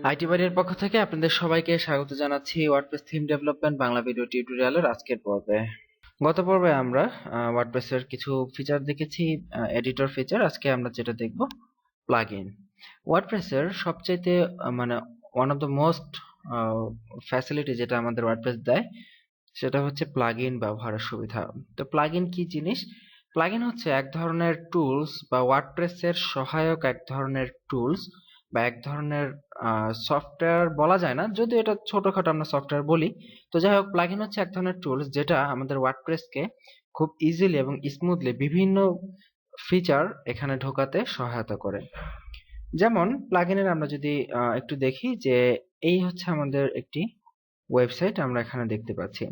আইটিবারির পক্ষ থেকে আপনাদের সবাইকে স্বাগত জানাচ্ছি WordPress theme development Bangla video টিউটোরিয়ালের আজকের পর্বে। গত পর্বে আমরা ওয়ার্ডপ্রেসের কিছু ফিচার দেখেছি, এডিটর ফিচার। আজকে আমরা যেটা দেখব প্লাগইন। ওয়ার্ডপ্রেসের সবচাইতে মানে one of the most facility যেটা আমাদের ওয়ার্ডপ্রেস দেয় সেটা হচ্ছে প্লাগইন ব্যবহারের সুবিধা। তো প্লাগইন কি জিনিস? প্লাগইন হচ্ছে এক ধরনের টুলস বা ওয়ার্ডপ্রেসের সহায়ক এক ধরনের টুলস বা এক ধরনের সফটওয়্যার বলা যায় না, যদিও এটা ছোটখাটো আমরা সফটওয়্যার বলি। তো যাই হোক, প্লাগইন হচ্ছে এক ধরনের টুলস যেটা আমাদের ওয়ার্ডপ্রেসকে খুব ইজিলি এবং স্মুথলি বিভিন্ন ফিচার এখানে ঢোকাতে সহায়তা করে। যেমন প্লাগইনের আমরা যদি একটু দেখি, যে এই হচ্ছে আমাদের একটি ওয়েবসাইট আমরা এখানে দেখতে পাচ্ছি।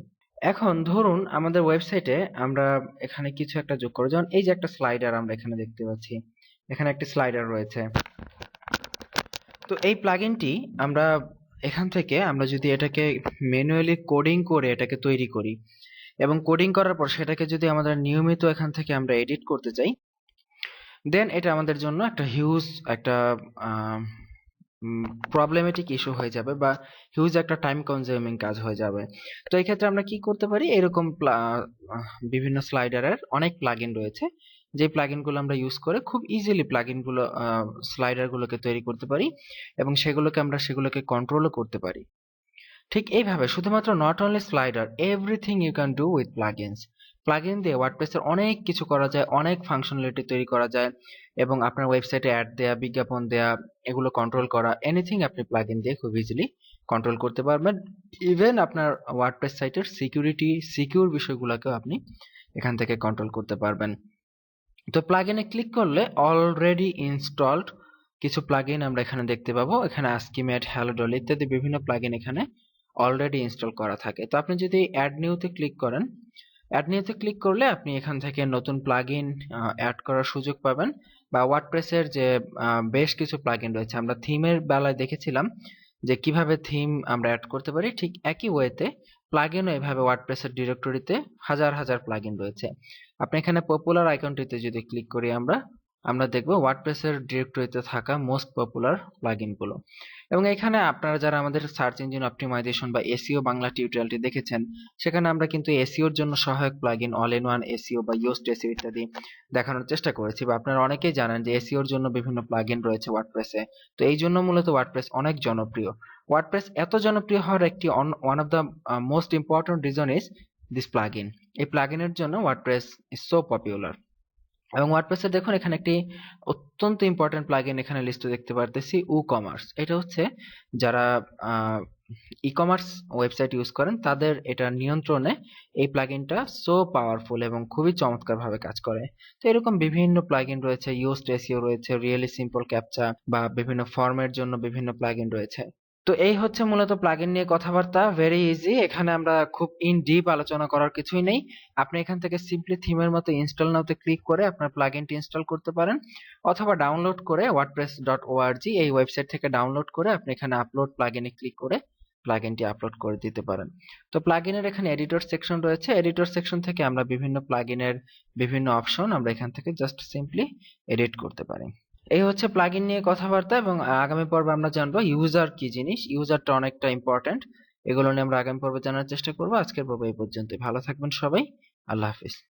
এখন ধরুন আমাদের ওয়েবসাইটে আমরা এখানে কিছু একটা যোগ করব, যেমন এই যে একটা স্লাইডার আমরা এখানে দেখতে পাচ্ছি, এখানে একটি স্লাইডার রয়েছে। তো এই প্লাগইনটি আমরা এখান থেকে আমরা যদি এটাকে ম্যানুয়ালি কোডিং করে এটাকে তৈরি করি এবং কোডিং করার পর সেটাকে যদি আমাদের নিয়মিত এখান থেকে আমরা এডিট করতে চাই, দেন এটা আমাদের জন্য একটা হিউজ একটা প্রবলেমেটিক ইস্যু হয়ে যাবে বা হিউজ একটা টাইম কনজিউমিং কাজ হয়ে যাবে। তো এই ক্ষেত্রে আমরা কি করতে পারি, এরকম বিভিন্ন স্লাইডারের অনেক প্লাগইন রয়েছে, যে প্লাগইনগুলো আমরা ইউজ করে খুব ইজিলি প্লাগইনগুলো স্লাইডারগুলোকে তৈরি করতে পারি এবং সেগুলোকে কন্ট্রোলও করতে পারি। ঠিক এইভাবে শুধুমাত্র not only slider, everything you can do with plugins. Plugin দিয়ে ওয়ার্ডপ্রেসের অনেক কিছু করা যায়, অনেক ফাংশনালিটি তৈরি করা যায় এবং আপনার ওয়েবসাইটে অ্যাড দেয়া, বিজ্ঞাপন দেয়া, এগুলো কন্ট্রোল করা, এনিথিং আপনি প্লাগইন দিয়ে খুব ইজিলি কন্ট্রোল করতে পারবেন। ইভেন আপনার ওয়ার্ডপ্রেস সাইটের সিকিউর বিষয়গুলোকেও আপনি এখান থেকে কন্ট্রোল করতে পারবেন। তো প্লাগইনে ক্লিক করলে অলরেডি ইনস্টলড কিছু প্লাগইন আমরা এখানে দেখতে পাবো। এখানে আস্কিমেট, হ্যালো ডল ইত্যাদি বিভিন্ন প্লাগইন এখানে অলরেডি ইনস্টল করা থাকে। তো আপনি যদি অ্যাড নিউতে ক্লিক করেন, অ্যাড নিউতে ক্লিক করলে আপনি এখান থেকে নতুন প্লাগইন অ্যাড করার সুযোগ পাবেন। বা ওয়ার্ডপ্রেসের যে বেশ কিছু প্লাগইন রয়েছে, আমরা থিমের বেলায় দেখেছিলাম যে কিভাবে থিম আমরা অ্যাড করতে পারি, ঠিক একই ওয়েতে প্লাগইনও এভাবে ওয়ার্ডপ্রেসের ডিরেক্টরিতে হাজার হাজার প্লাগইন রয়েছে। আপনি এখানে পপুলার আইকনটিতে যদি ক্লিক করি আমরা দেখব ওয়ার্ডপ্রেসের ডিরেক্টরিতে থাকা মোস্ট পপুলার প্লাগইনগুলো। এবং এখানে আপনারা যারা আমাদের সার্চ ইঞ্জিন অপটিমাইজেশন বা এসইও বাংলা টিউটোরিয়ালটি দেখেছেন, সেখানে আমরা কিন্তু এসইওর জন্য সহায়ক plugin, all in one SEO বা ইউজড এসইও ইত্যাদি দেখানোর চেষ্টা করেছি। বা আপনারা অনেকেই জানেন যে এসইওর জন্য বিভিন্ন প্লাগইন রয়েছে ওয়ার্ডপ্রেসে। তো এই জন্য মূলত ওয়ার্ডপ্রেস অনেক জনপ্রিয়। ওয়ার্ডপ্রেস এত জনপ্রিয় হওয়ার একটি one of the most important reason is this plugin. এই প্লাগইনের জন্য ওয়ার্ডপ্রেস ইজ সো পপুলার। এবং ওয়ার্ডপ্রেসে দেখুন এখানে একটি অত্যন্ত ইম্পর্টেন্ট প্লাগইন এখানে লিস্টে দেখতে পারতেছি, ই-কমার্স। এটা হচ্ছে যারা ই-কমার্স ওয়েবসাইট ইউজ করেন তাদের এটা নিয়ন্ত্রণে এই প্লাগইনটা সো পাওয়ারফুল এবং খুবই চমৎকারভাবে কাজ করে। তো এরকম বিভিন্ন প্লাগইন রয়েছে, ইউজড এসইও রয়েছে, রিয়েলি সিম্পল ক্যাপচা বা বিভিন্ন ফর্মের জন্য বিভিন্ন প্লাগইন রয়েছে। তো এই হচ্ছে মূলত প্লাগইন নিয়ে কথাবার্তা, ভেরি ইজি। এখানে আমরা খুব ইন ডিপ আলোচনা করার কিছুই নেই। আপনি এখান থেকে সিম্পলি থিমের মতো ইনস্টল নাওতে ক্লিক করে আপনার প্লাগইনটি ইনস্টল করতে পারেন, অথবা ডাউনলোড করে wordpress.org এই ওয়েবসাইট থেকে ডাউনলোড করে আপনি এখানে আপলোড প্লাগইনে ক্লিক করে প্লাগইনটি আপলোড করে দিতে পারেন। তো প্লাগইনের এখানে এডিটর সেকশন রয়েছে, এডিটর সেকশন থেকে আমরা বিভিন্ন প্লাগইনের বিভিন্ন অপশন আমরা এখান থেকে জাস্ট সিম্পলি এডিট করতে পারি। এই হচ্ছে প্লাগইন নিয়ে কথাবার্তা, এবং আগামী পর্বে আমরা জানবো ইউজার কি জিনিস। ইউজারটা অনেকটা ইম্পর্টেন্ট, এগুলো নিয়ে আমরা আগামী পর্বে জানার চেষ্টা করবো। আজকের পর্ব এই পর্যন্ত। ভালো থাকবেন সবাই, আল্লাহ হাফিজ।